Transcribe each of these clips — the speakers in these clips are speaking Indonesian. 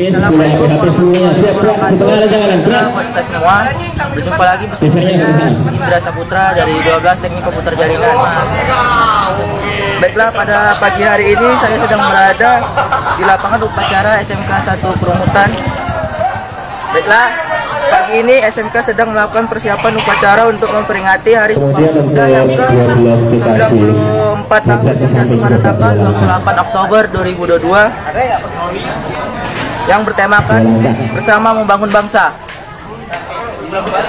Assalamualaikum warahmatullahi wabarakatuh. Buat kita semua, berjumpa lagi bersama saya Indra Saputra dari 12 Teknik Komputer Jaringan. Baiklah, pada pagi hari ini saya sedang berada di lapangan upacara SMK 1 Kerumutan. Baiklah, pagi ini SMK sedang melakukan persiapan upacara untuk memperingati Hari Sumpah Pemuda yang ke-94 tahun jatuh pada tanggal 28 Oktober 2022 yang bertemakan Bersama Membangun Bangsa.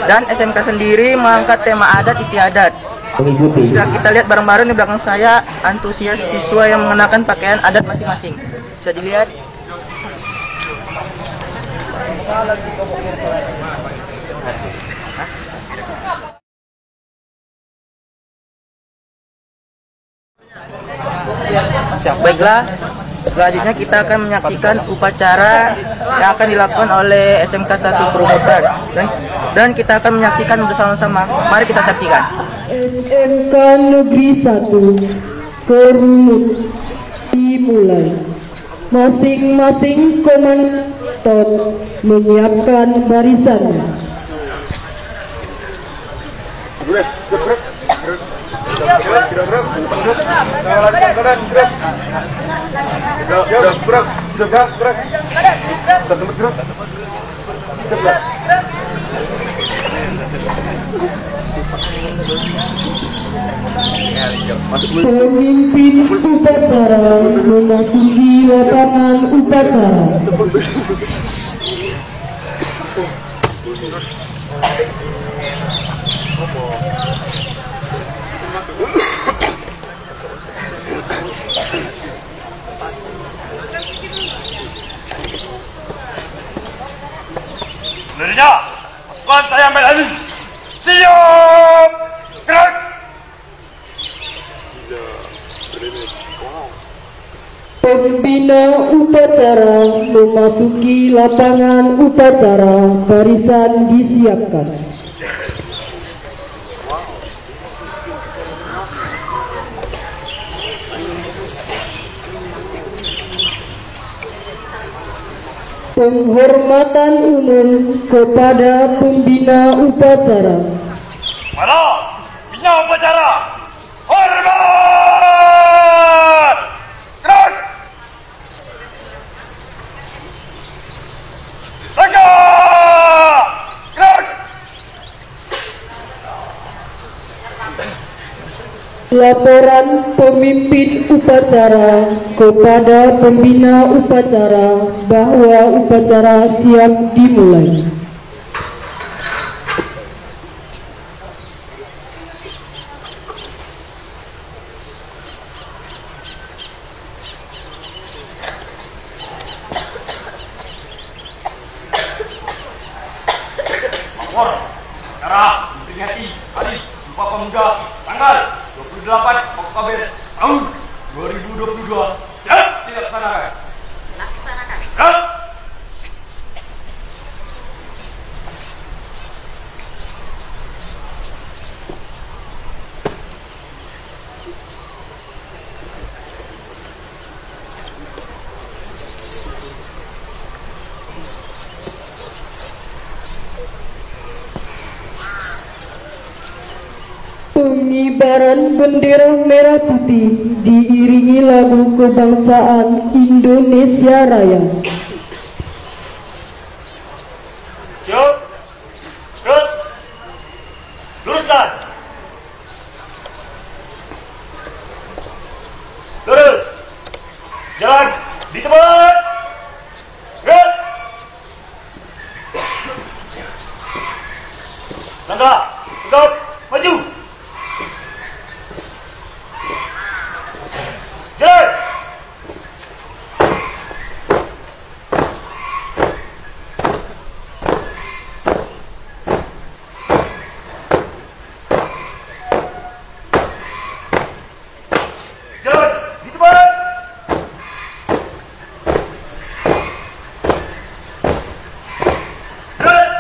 Dan SMK sendiri mengangkat tema adat istiadat. Bisa kita lihat bareng-bareng di belakang saya antusias siswa yang mengenakan pakaian adat masing-masing. Bisa dilihat. Baiklah, selanjutnya kita akan menyaksikan upacara yang akan dilakukan oleh SMK 1 Kerumutan dan kita akan menyaksikan bersama-sama. Mari kita saksikan. SMK Negeri 1 Kerumut dimulai. Masing-masing komandan menyiapkan barisannya. Pemimpin upacara memasuki lapangan upacara. Sebenarnya, pasukan saya ambil alih. Siap! Gerak! Pembina upacara memasuki lapangan upacara. Barisan disiapkan. Penghormatan umum kepada pembina upacara. Mana? Bina upacara! Hormat! Gerak! Tegak! Gerak! Laporan pemimpin upacara kepada pembina upacara bahwa upacara siap dimulai. Upacara memperingati Hari Sumpah Pemuda tanggal 28 Oktober tahun 2022 dilaksanakan. Gerak! Pengibaran bendera merah putih diiringi lagu kebangsaan Indonesia Raya. Siap! Gerak! Luruskan! Lurus! Jalan di tempat! Gerak! Langkah! Tegap! Maju! Jalan! Jalan di tempat! Jalan!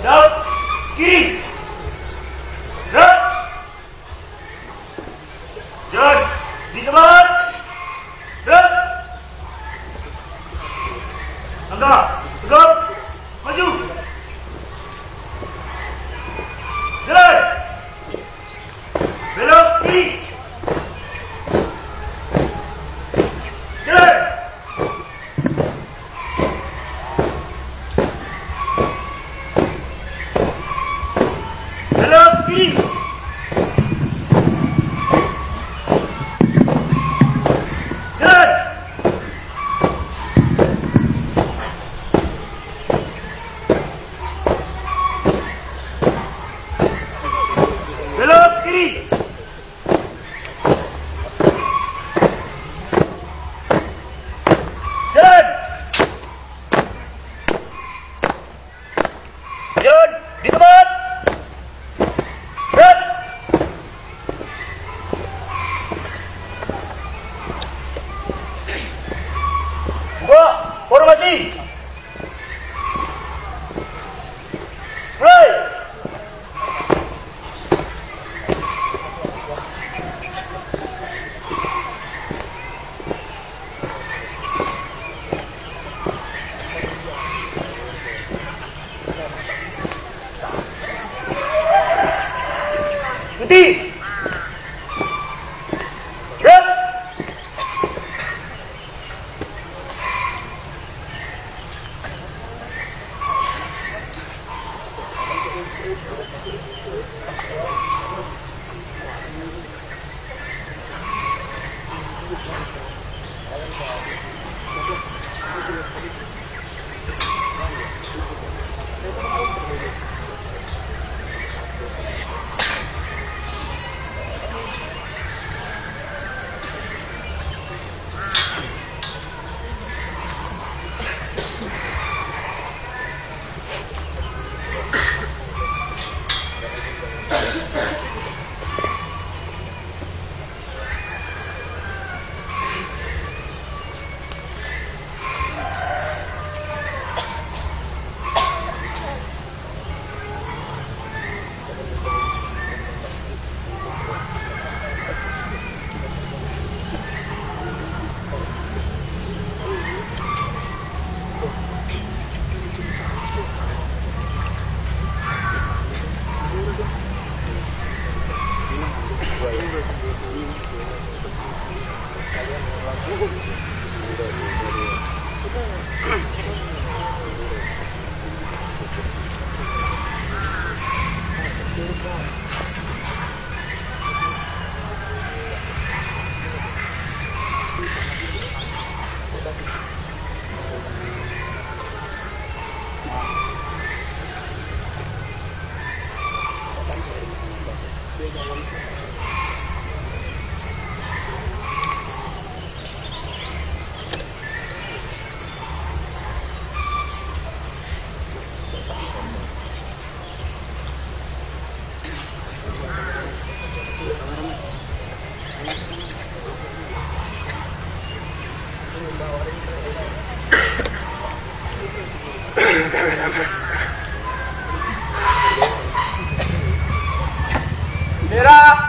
Hadap kiri. Gerak. Jalan di tempat. Gerak. Langkah tegap. Maju. Jalan. Belok kiri. Jalan. Belok kiri. Jalan. Belok kiri. Jalan. Jalan di tempat. Gerak. Buka formasi. Mulai. Berhenti. Gerak.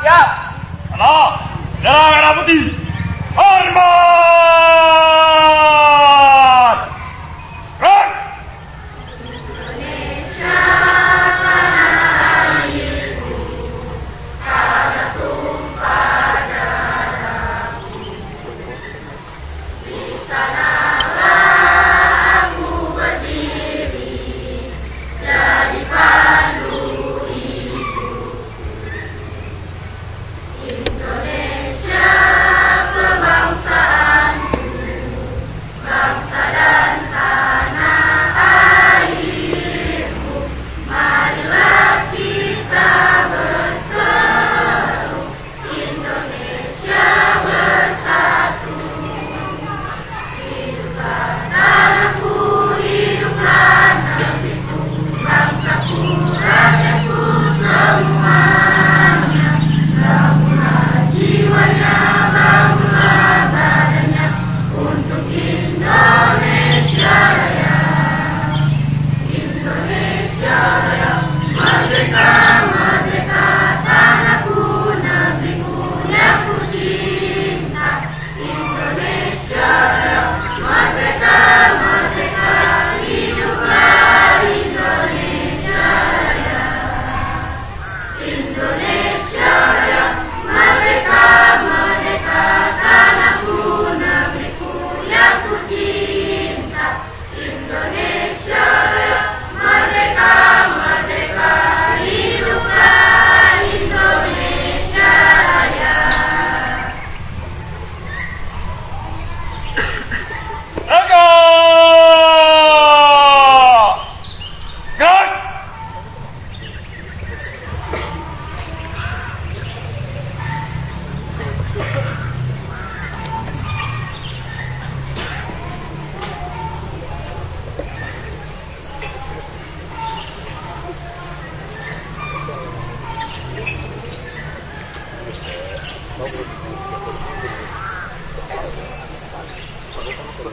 Siap. Halo, bendera merah putih. Hormat. Gerak.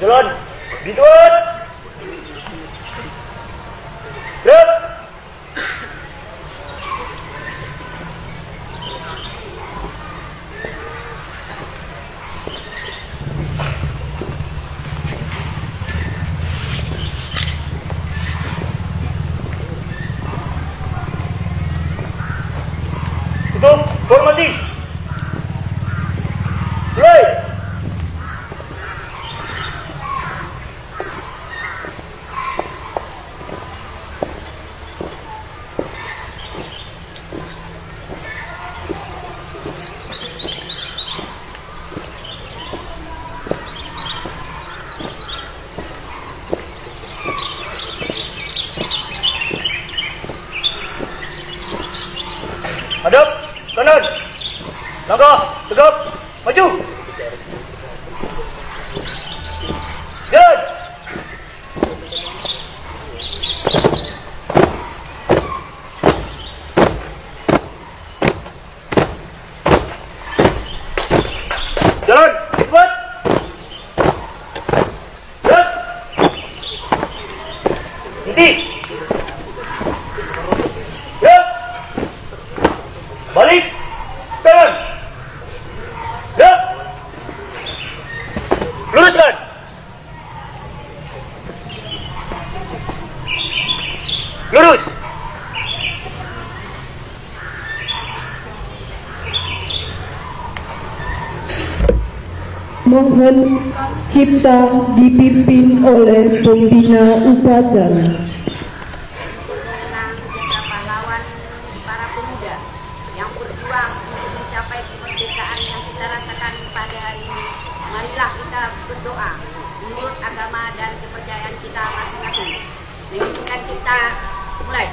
Jalan, dituan. Gerak. Tutup, formasi. Mulai. Hadap, kanan. Langkah, tegap, maju. Jalan. Jalan, cepat. Jalan. Berhenti. Jalan. Balik. Kanan. Gerak. Luruskan. Lurus. Mohon cipta dipimpin oleh pembina upacara. Mengenang jasa pahlawan para pemuda yang berjuang untuk mencapai kemerdekaan yang kita rasakan pada hari ini. Marilah kita berdoa menurut agama dan kepercayaan kita masing-masing. Menginginkan kita mulai.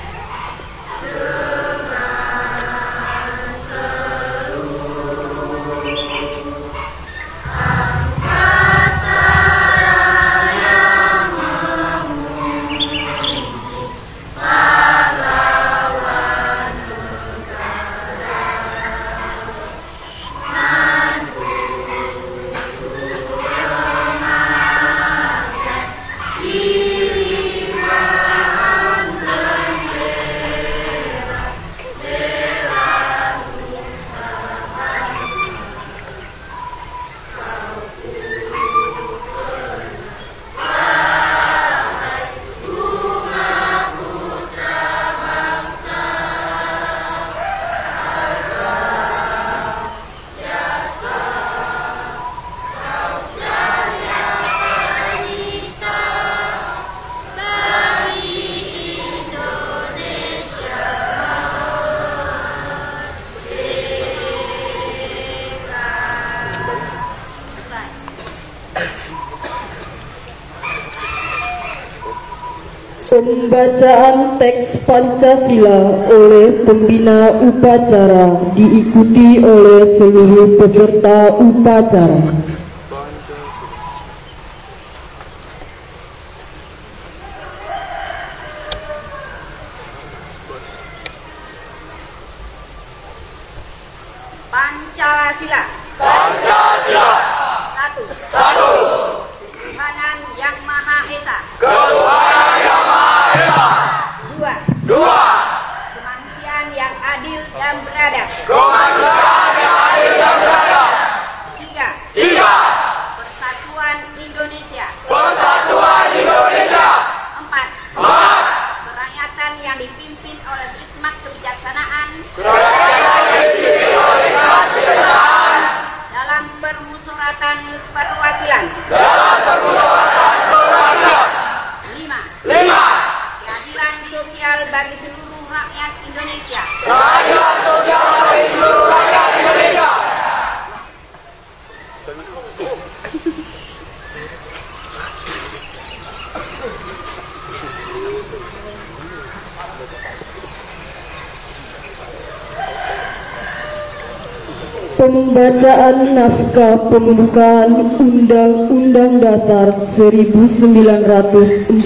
Pembacaan teks Pancasila oleh pembina upacara diikuti oleh seluruh peserta upacara. Pancasila. Pancasila. Satu. Ketuhanan Yang Maha Esa. Ketuhanan Yang Maha Esa. Dua. Kemanusiaan yang adil dan beradab. Kemanusiaan yang adil dan beradab. Tiga. Persatuan Indonesia. Persatuan Indonesia. Empat. Empat. Kerakyatan yang dipimpin oleh hikmat kebijaksanaan Kerakyatan yang dipimpin oleh hikmat kebijaksanaan dalam permusyawaratan perwakilan. dalam permusyawaratan perwakilan. Lima. Keadilan sosial bagi seluruh rakyat Indonesia. Keadilan sosial bagi seluruh rakyat Indonesia. Pembacaan naskah pembukaan Undang-Undang Dasar 1945.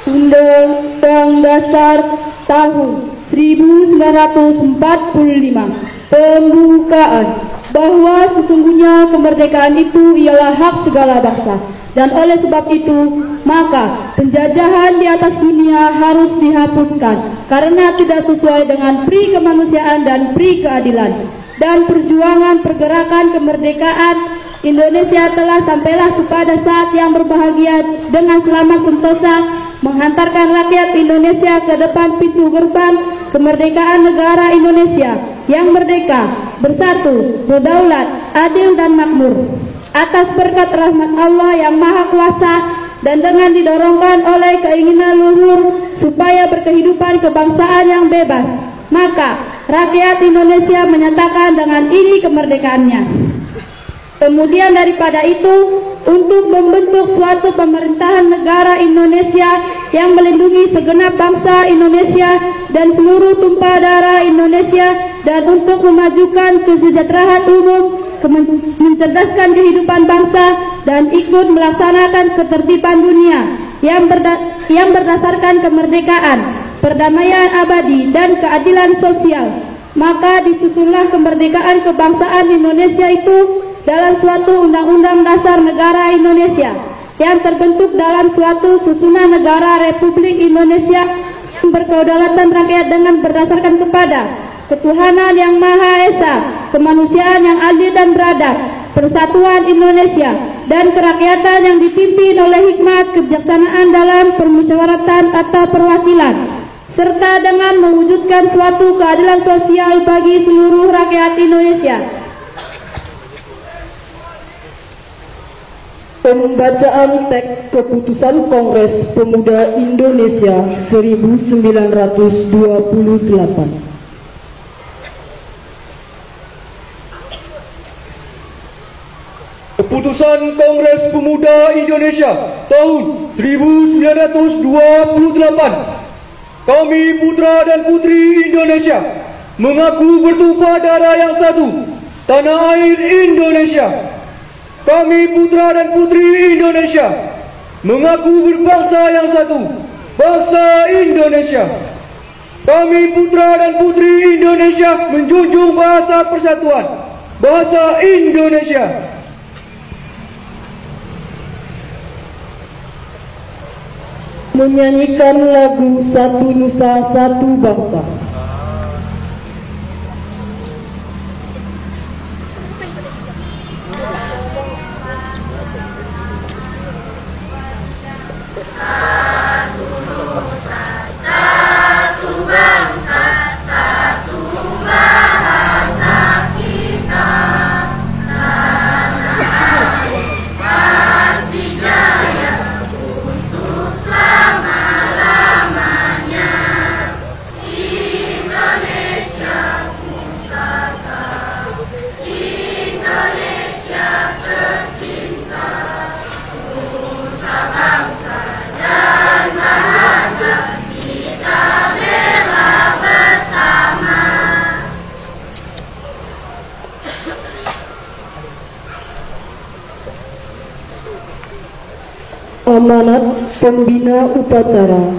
Undang-Undang Dasar tahun 1945. Pembukaan bahwa sesungguhnya kemerdekaan itu ialah hak segala bangsa, dan oleh sebab itu maka penjajahan di atas dunia harus dihapuskan karena tidak sesuai dengan pri kemanusiaan dan pri keadilan. Dan perjuangan pergerakan kemerdekaan Indonesia telah sampailah kepada saat yang berbahagia dengan selamat sentosa menghantarkan rakyat Indonesia ke depan pintu gerbang kemerdekaan negara Indonesia yang merdeka, bersatu, berdaulat, adil dan makmur. Atas berkat rahmat Allah yang Maha Kuasa dan dengan didorongkan oleh keinginan luhur supaya berkehidupan kebangsaan yang bebas, maka rakyat Indonesia menyatakan dengan ini kemerdekaannya. Kemudian daripada itu, untuk membentuk suatu pemerintahan negara Indonesia yang melindungi segenap bangsa Indonesia dan seluruh tumpah darah Indonesia, dan untuk memajukan kesejahteraan umum, mencerdaskan kehidupan bangsa, dan ikut melaksanakan ketertiban dunia yang berdasarkan kemerdekaan, perdamaian abadi, dan keadilan sosial. Maka disusunlah kemerdekaan kebangsaan Indonesia itu dalam suatu Undang-Undang Dasar Negara Indonesia yang terbentuk dalam suatu susunan negara Republik Indonesia yang berkedaulatan rakyat dengan berdasarkan kepada ketuhanan yang Maha Esa, kemanusiaan yang adil dan beradab, persatuan Indonesia, dan kerakyatan yang dipimpin oleh hikmat kebijaksanaan dalam permusyawaratan atau perwakilan, serta dengan mewujudkan suatu keadilan sosial bagi seluruh rakyat Indonesia. Pembacaan teks keputusan Kongres Pemuda Indonesia 1928. Keputusan Kongres Pemuda Indonesia tahun 1928. Kami putra dan putri Indonesia mengaku bertumpah darah yang satu, tanah air Indonesia. Kami putra dan putri Indonesia mengaku berbangsa yang satu, bangsa Indonesia. Kami putra dan putri Indonesia menjunjung bahasa persatuan, bahasa Indonesia. Menyanyikan lagu Satu Nusa Satu Bangsa. Selama-lamanya Amanat pembina upacara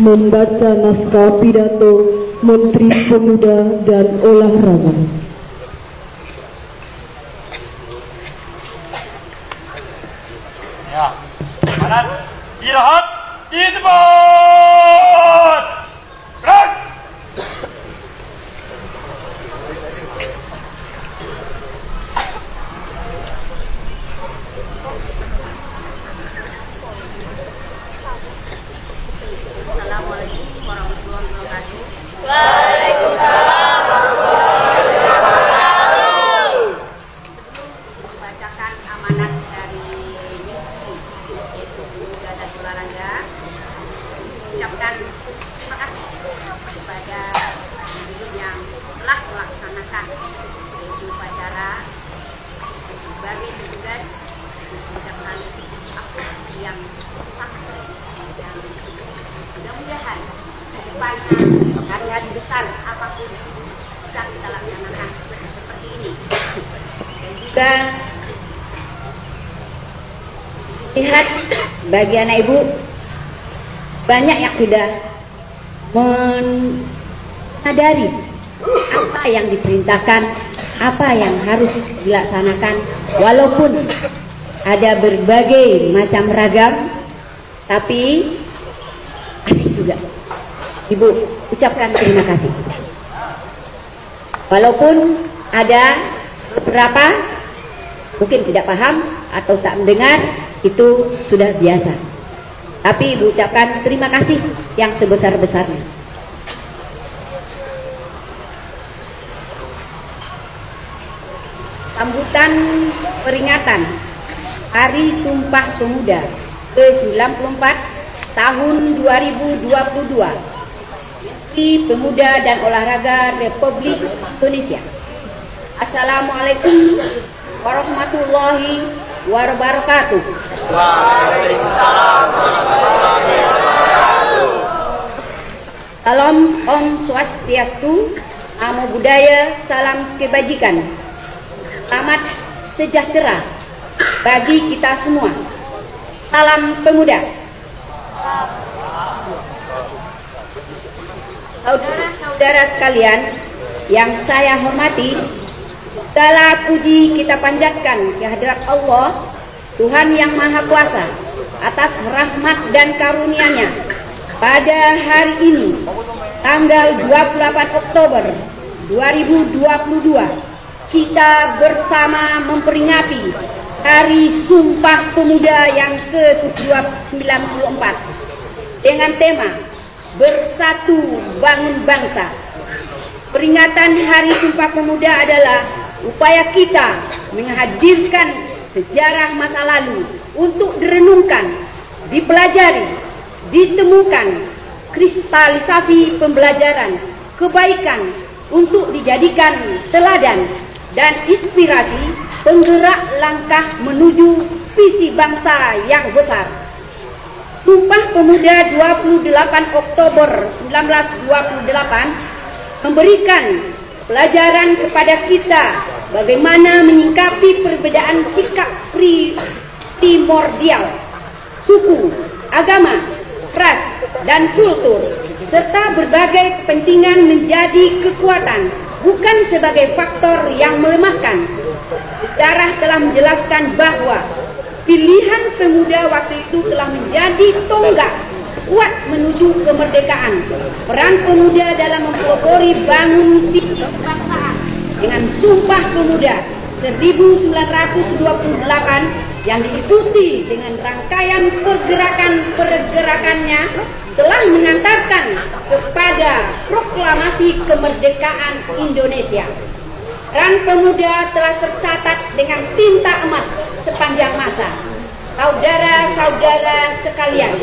membaca naskah pidato Menteri Pemuda dan Olahraga. Ya, amanat istirahat di tempat. Gerak. Assalamualaikum warahmatullahi wabarakatuh. Waalaikumsalam warahmatullahi wabarakatuh. Sebelum membacakan amanat dari yaitu Pemuda dan Olahraga, ucapkan terima kasih kepada yang telah melaksanakan yaitu upacara sebagai petugas, mengucapkan apresiasi yang sangat baik dan mudah-mudahan ke depannya hari-hari besar apapun bisa kita laksanakan seperti ini. Dan juga lihat bagi anak ibu, banyak yang sudah menyadari apa yang diperintahkan, apa yang harus dilaksanakan, walaupun ada berbagai macam ragam, tapi asik juga. Ibu ucapkan terima kasih. Walaupun ada beberapa mungkin tidak paham atau tak mendengar, itu sudah biasa. Tapi Ibu ucapkan terima kasih yang sebesar-besarnya. Sambutan peringatan Hari Sumpah Pemuda ke-94 tahun 2022. Menteri Pemuda dan Olahraga Republik Indonesia. Assalamualaikum warahmatullahi wabarakatuh. Waalaikumsalam warahmatullahi wabarakatuh. Salam Om Swastiastu, Namo Buddhaya, salam kebajikan. Selamat sejahtera bagi kita semua. Salam pemuda. Saudara-saudara sekalian yang saya hormati, segala puji kita panjatkan kehadirat Allah, Tuhan yang Maha Kuasa, atas rahmat dan karunia-Nya. Pada hari ini, tanggal 28 Oktober 2022, kita bersama memperingati Hari Sumpah Pemuda yang ke-94 dengan tema Bersatu Bangun Bangsa. Peringatan Hari Sumpah Pemuda adalah upaya kita menghadirkan sejarah masa lalu untuk direnungkan, dipelajari, ditemukan kristalisasi pembelajaran kebaikan untuk dijadikan teladan dan inspirasi penggerak langkah menuju visi bangsa yang besar. Sumpah Pemuda 28 Oktober 1928 memberikan pelajaran kepada kita bagaimana menyikapi perbedaan sikap primordial, suku, agama, ras, dan kultur, serta berbagai kepentingan menjadi kekuatan, bukan sebagai faktor yang melemahkan. Sejarah telah menjelaskan bahwa pilihan semuda waktu itu telah menjadi tonggak kuat menuju kemerdekaan. Peran pemuda dalam mempelopori bangun kebangsaan dengan Sumpah Pemuda 1928 yang diikuti dengan rangkaian pergerakannya telah mengantarkan kepada proklamasi kemerdekaan Indonesia. Peran pemuda telah tercatat dengan tinta emas sepanjang masa. Saudara-saudara sekalian,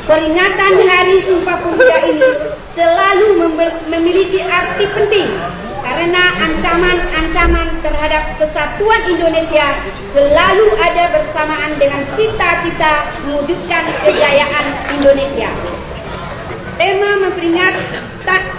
peringatan Hari Sumpah Pemuda ini selalu memiliki arti penting karena ancaman-ancaman terhadap kesatuan Indonesia selalu ada bersamaan dengan cita-cita mewujudkan kejayaan Indonesia. Tema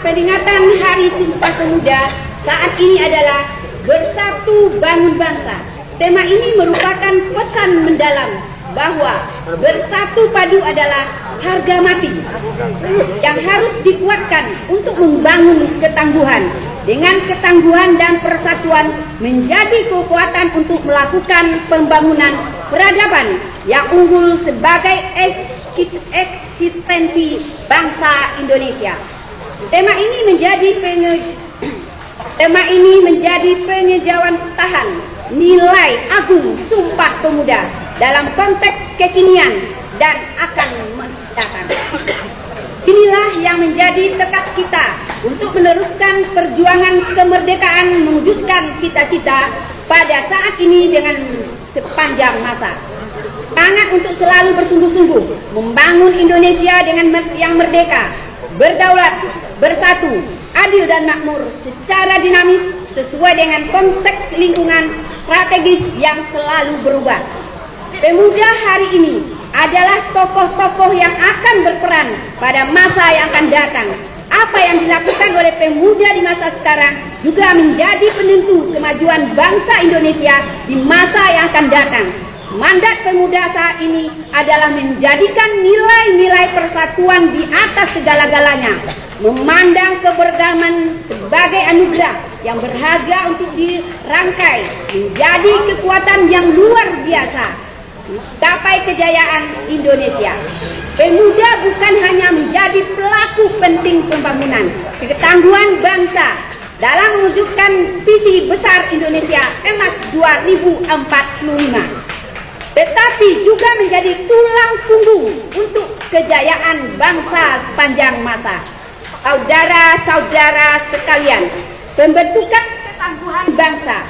peringatan Hari Sumpah Pemuda saat ini adalah Bersatu Bangun Bangsa. Tema ini merupakan pesan mendalam bahwa bersatu padu adalah harga mati yang harus dikuatkan untuk membangun ketangguhan. Dengan ketangguhan dan persatuan menjadi kekuatan untuk melakukan pembangunan peradaban yang unggul sebagai eksistensi bangsa Indonesia. Tema ini menjadi pengejawantahan nilai agung Sumpah Pemuda dalam konteks kekinian dan akan mendatang. Inilah yang menjadi tekad kita untuk meneruskan perjuangan kemerdekaan mewujudkan cita-cita pada saat ini dengan sepanjang masa. Semangat untuk selalu bersungguh-sungguh membangun Indonesia dengan yang merdeka, berdaulat, bersatu, adil dan makmur secara dinamis sesuai dengan konteks lingkungan strategis yang selalu berubah. Pemuda hari ini adalah tokoh-tokoh yang akan berperan pada masa yang akan datang. Apa yang dilakukan oleh pemuda di masa sekarang juga menjadi penentu kemajuan bangsa Indonesia di masa yang akan datang. Mandat pemuda saat ini adalah menjadikan nilai-nilai persatuan di atas segala-galanya, memandang keberagaman sebagai anugerah yang berharga untuk dirangkai menjadi kekuatan yang luar biasa capai kejayaan Indonesia. Pemuda bukan hanya menjadi pelaku penting pembangunan ketangguhan bangsa dalam mewujudkan visi besar Indonesia Emas 2045, tetapi juga menjadi tulang punggung untuk kejayaan bangsa sepanjang masa. Saudara-saudara sekalian, pembentukan ketangguhan bangsa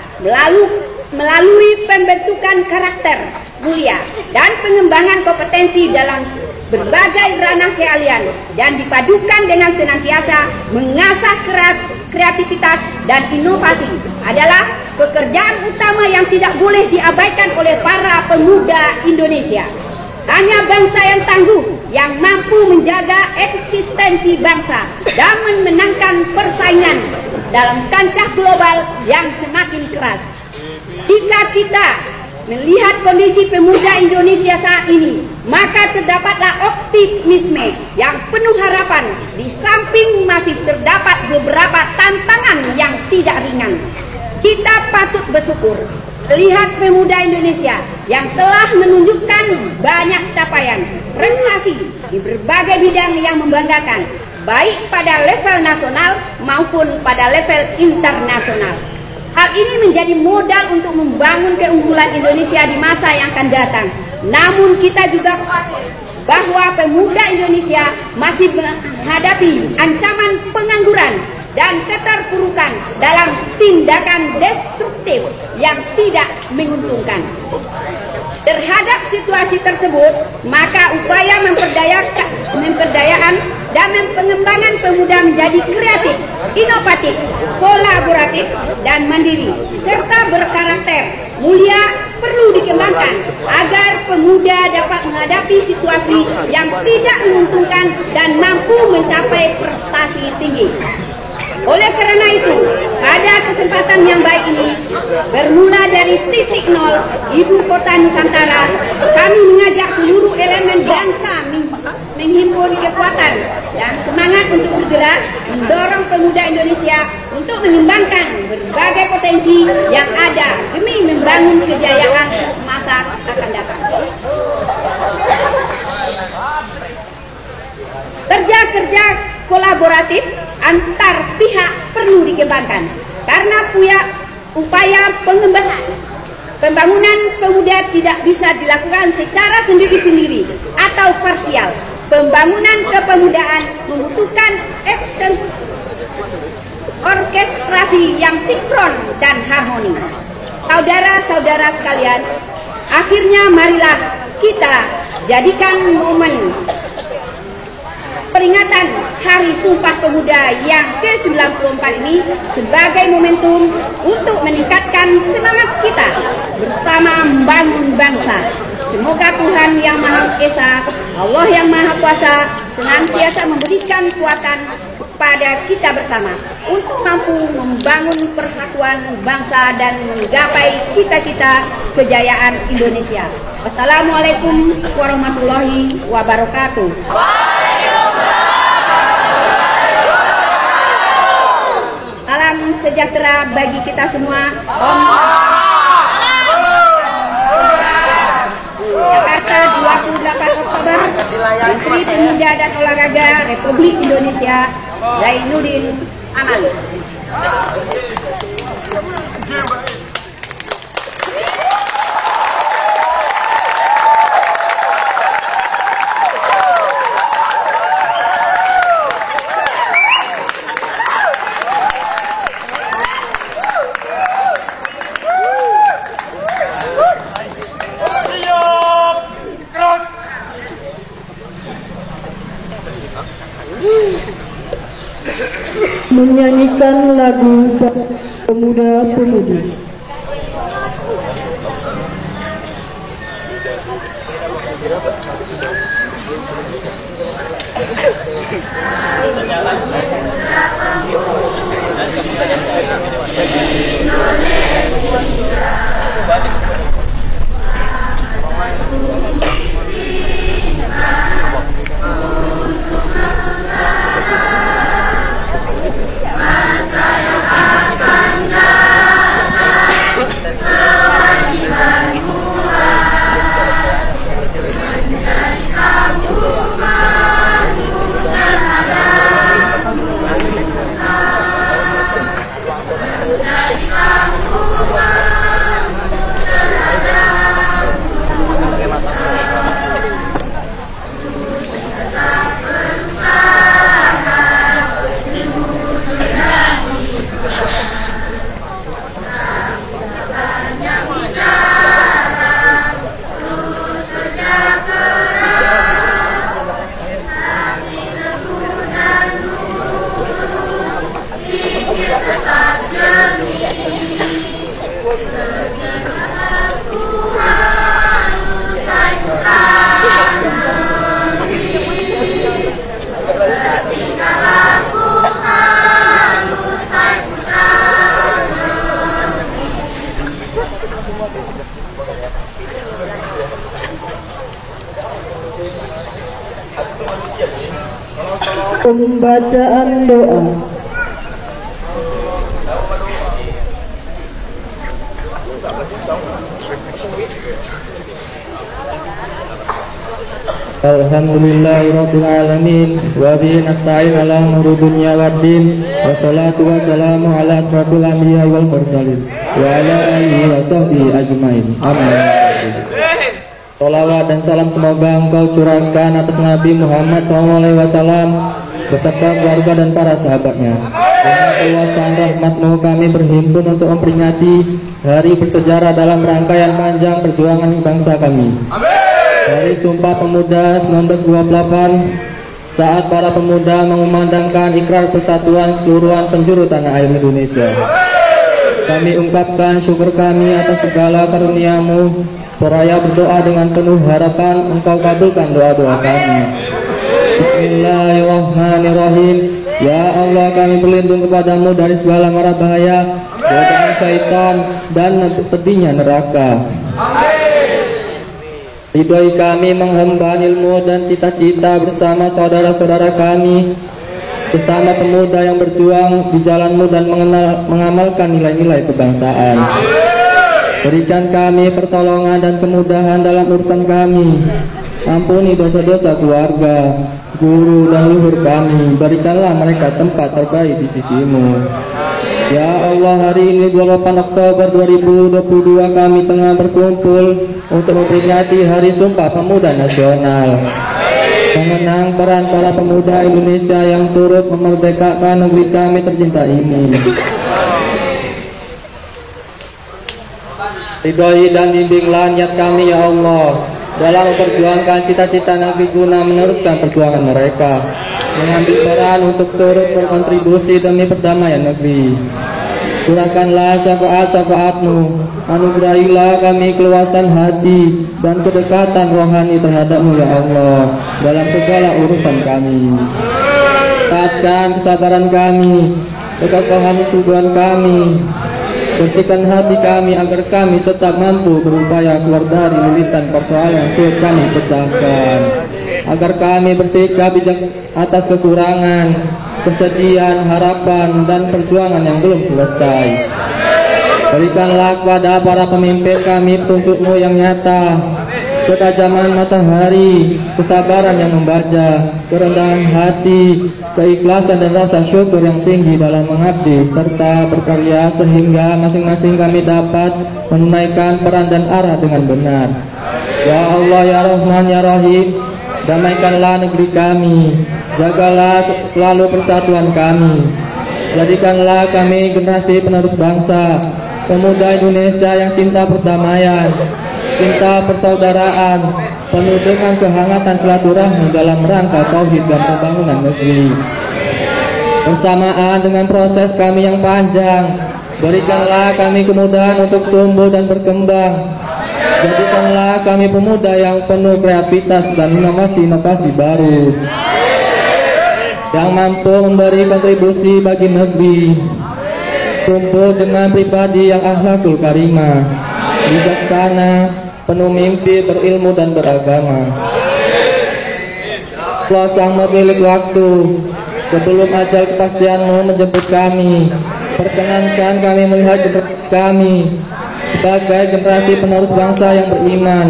melalui pembentukan karakter mulia dan pengembangan kompetensi dalam berbagai ranah keahlian dan dipadukan dengan senantiasa mengasah kreativitas dan inovasi adalah pekerjaan utama yang tidak boleh diabaikan oleh para pemuda Indonesia. Hanya bangsa yang tangguh yang mampu menjaga eksistensi bangsa dan memenangkan persaingan dalam kancah global yang semakin keras. Jika kita melihat kondisi pemuda Indonesia saat ini, maka terdapatlah optimisme yang penuh harapan di samping masih terdapat beberapa tantangan yang tidak ringan. Kita patut bersyukur melihat pemuda Indonesia yang telah menunjukkan banyak capaian prestasi di berbagai bidang yang membanggakan, baik pada level nasional maupun pada level internasional. Hal ini menjadi modal untuk membangun keunggulan Indonesia di masa yang akan datang. Namun kita juga khawatir bahwa pemuda Indonesia masih menghadapi ancaman pengangguran dan keterpurukan dalam tindakan destruktif yang tidak menguntungkan. Terhadap situasi tersebut, maka upaya memperdayaan dan pengembangan pemuda menjadi kreatif, inovatif, kolaboratif, dan mandiri, serta berkarakter mulia perlu dikembangkan agar pemuda dapat menghadapi situasi yang tidak menguntungkan dan mampu mencapai prestasi tinggi. Oleh karena itu, pada kesempatan yang baik ini, bermula dari titik nol Ibu Kota Nusantara, kami mengajak seluruh elemen bangsa menghimpun kekuatan dan semangat untuk bergerak mendorong pemuda Indonesia untuk mengembangkan berbagai potensi yang ada demi membangun kejayaan masa akan datang. Kerja-kerja kolaboratif antar pihak perlu dikembangkan karena upaya pembangunan pemuda tidak bisa dilakukan secara sendiri-sendiri atau parsial. Pembangunan kepemudaan membutuhkan orkestrasi yang sinkron dan harmoni. Saudara-saudara sekalian, akhirnya marilah kita jadikan momen peringatan Hari Sumpah Pemuda yang ke-94 ini sebagai momentum untuk meningkatkan semangat kita bersama membangun bangsa. Semoga Tuhan Yang Maha Esa, Allah Yang Maha Kuasa senantiasa memberikan kekuatan pada kita bersama untuk mampu membangun persatuan bangsa dan menggapai cita-cita kejayaan Indonesia. Wassalamualaikum warahmatullahi wabarakatuh. Salam sejahtera bagi kita semua. Jakarta 28 Oktober, Menteri Pemuda dan Olahraga Republik Indonesia Zainuddin Amali. Siap, gerak. Menyanyikan lagu pemuda-pemudi. Pembacaan doa. Alhamdulillahirabbil alamin wa bihi nasta'in ala umuri dunya waddin wassalatu wassalamu ala asrofil anbiya wal mursalin wa ala alihi wa sahbihi ajmain. Amin. Sholawat dan salam semoga engkau curahkan atas Nabi Muhammad SAW beserta keluarga dan para sahabatnya. Dengan keluasan rahmat-Mu kami berhimpun untuk memperingati hari bersejarah dalam rangkaian panjang perjuangan bangsa kami. Hari Sumpah Pemuda 1928, saat para pemuda mengumandangkan ikrar persatuan seluruhan penjuru tanah air Indonesia. Kami ungkapkan syukur kami atas segala karunia-Mu, seraya berdoa dengan penuh harapan Engkau kabulkan doa-doa kami. Bismillahirrahmanirrahim. Ya Allah, kami berlindung kepadamu dari segala mara bahaya, godaan syaitan dan pedihnya neraka. Ridhoi kami menghamba ilmu dan cita-cita bersama saudara-saudara kami, bersama pemuda yang berjuang di jalan-Mu dan mengamalkan nilai-nilai kebangsaan. Berikan kami pertolongan dan kemudahan dalam urusan kami. Ampuni dosa-dosa keluarga, guru dan leluhur kami. Berikanlah mereka tempat terbaik di sisi-Mu. Ya Allah, hari ini 28 Oktober 2022 kami tengah berkumpul untuk memperingati Hari Sumpah Pemuda Nasional, mengenang peran para pemuda Indonesia yang turut memerdekakan negeri kami tercinta ini. Ridhoi dan bimbinglah niat kami ya Allah dalam memperjuangkan cita-cita Nabi guna meneruskan perjuangan mereka, mengambil peran untuk turut berkontribusi demi perdamaian negeri. Curahkanlah syafaat-syafaat-Mu, anugerahilah kami keluasan hati dan kedekatan rohani terhadap-Mu ya Allah dalam segala urusan kami. Kuatkan kesabaran kami, kekokohan tujuan kami, bersihkan hati kami agar kami tetap mampu berupaya keluar dari lilitan persoalan yang sulit kami pecahkan, agar kami bersikap bijak atas kekurangan, kesedihan, harapan, dan perjuangan yang belum selesai. Berikanlah kepada para pemimpin kami petunjuk-Mu yang nyata, ketajaman matahari, kesabaran yang membaca, kerendahan hati, keikhlasan dan rasa syukur yang tinggi dalam mengabdi serta berkarya sehingga masing-masing kami dapat menunaikan peran dan arah dengan benar. Ya Allah, ya Rahman, ya Rahim, damaikanlah negeri kami, jagalah selalu persatuan kami, jadikanlah kami generasi penerus bangsa, pemuda Indonesia yang cinta perdamaian, cinta persaudaraan, penuh dengan kehangatan silaturahmi dalam rangka tauhid dan pembangunan negeri. Bersamaan dengan proses kami yang panjang, berikanlah kami kemudahan untuk tumbuh dan berkembang. Jadikanlah kami pemuda yang penuh kreativitas dan inovasi-inovasi baru, yang mampu memberi kontribusi bagi negeri, tumbuh dengan pribadi yang akhlakul karimah, bijaksana, penuh mimpi, berilmu dan beragama. Allah sang memiliki waktu, sebelum ajal kepastian-Mu menjemput kami, perkenankan kami melihat generasi kami sebagai generasi penerus bangsa yang beriman,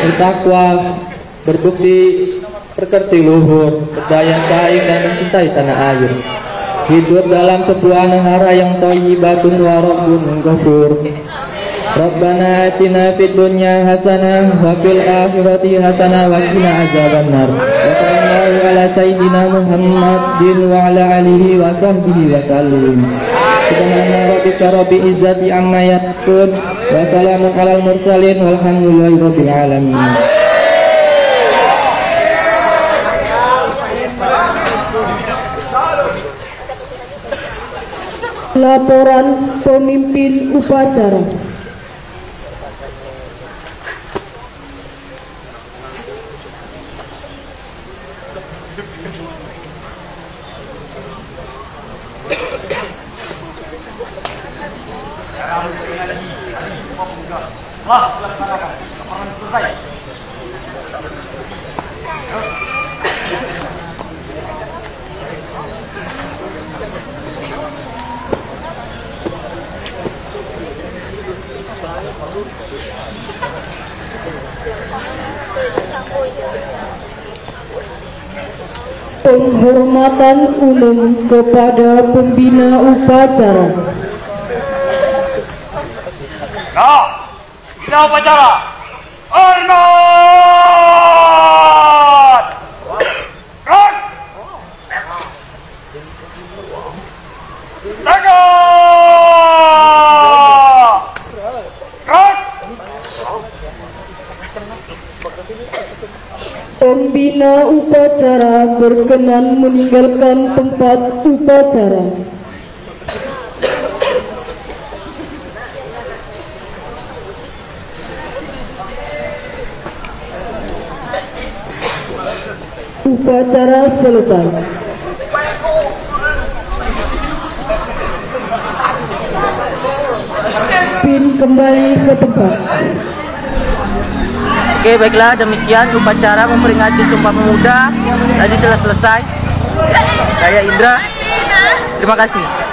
bertakwa, berbukti, berkerti luhur, berdaya saing dan mencintai tanah air, hidup dalam sebuah negara yang thayyibatun wa rabbun ghafur. Rabbana atina fid dunya hasanah wa fil akhirati hasanah wa qina adzabannar. Wa sallallahu ala sayyidina Muhammadin wa ala alihi wa sahbihi wa sallim. Subhana rabbika rabbil izzati amma yasifun wa salamun alal mursalin walhamdulillahi rabbil alamin. Laporan pemimpin upacara. Penghormatan umum kepada pembina upacara. Nah, bina upacara, hormat! Gerak! Tegak! Gerak! Pembina upacara berkenan meninggalkan tempat upacara. Upacara selesai. Pin kembali ke tempat. Oke, baiklah, demikian upacara memperingati Sumpah Pemuda tadi telah selesai. Saya Indra, terima kasih.